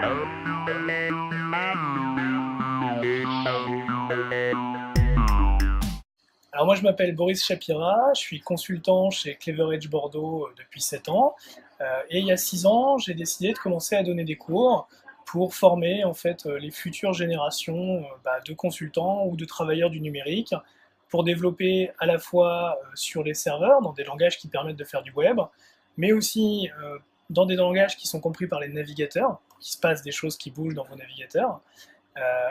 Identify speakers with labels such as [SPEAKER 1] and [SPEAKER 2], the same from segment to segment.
[SPEAKER 1] Alors moi je m'appelle Boris Chapira, je suis consultant chez Clever Edge Bordeaux depuis 7 ans. Et il y a 6 ans, j'ai décidé de commencer à donner des cours pour former en fait les futures générations de consultants ou de travailleurs du numérique pour développer à la fois sur les serveurs, dans des langages qui permettent de faire du web, mais aussi dans des langages qui sont compris par les navigateurs, pour qu'il se passe des choses qui bougent dans vos navigateurs.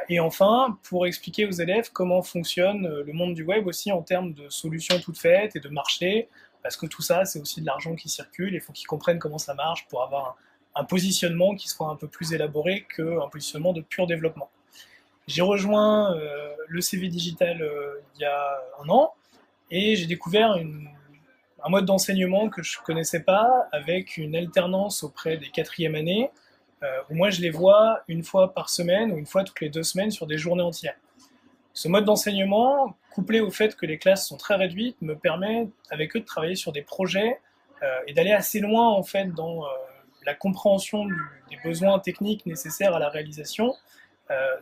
[SPEAKER 1] Et enfin, pour expliquer aux élèves comment fonctionne le monde du web aussi en termes de solutions toutes faites et de marché, parce que tout ça, c'est aussi de l'argent qui circule, il faut qu'ils comprennent comment ça marche pour avoir un positionnement qui soit un peu plus élaboré qu'un positionnement de pur développement. J'ai rejoint le CV Digital il y a un an, et j'ai découvert un mode d'enseignement que je ne connaissais pas, avec une alternance auprès des quatrièmes années, où moi je les vois une fois par semaine ou une fois toutes les 2 semaines sur des journées entières. Ce mode d'enseignement, couplé au fait que les classes sont très réduites, me permet avec eux de travailler sur des projets et d'aller assez loin en fait dans la compréhension des besoins techniques nécessaires à la réalisation,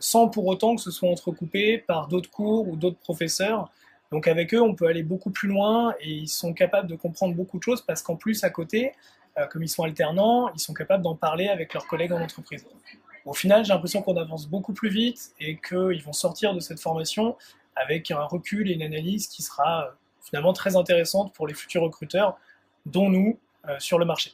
[SPEAKER 1] sans pour autant que ce soit entrecoupé par d'autres cours ou d'autres professeurs. Donc avec eux, on peut aller beaucoup plus loin et ils sont capables de comprendre beaucoup de choses parce qu'en plus, à côté, comme ils sont alternants, ils sont capables d'en parler avec leurs collègues en entreprise. Au final, j'ai l'impression qu'on avance beaucoup plus vite et qu'ils vont sortir de cette formation avec un recul et une analyse qui sera finalement très intéressante pour les futurs recruteurs, dont nous, sur le marché.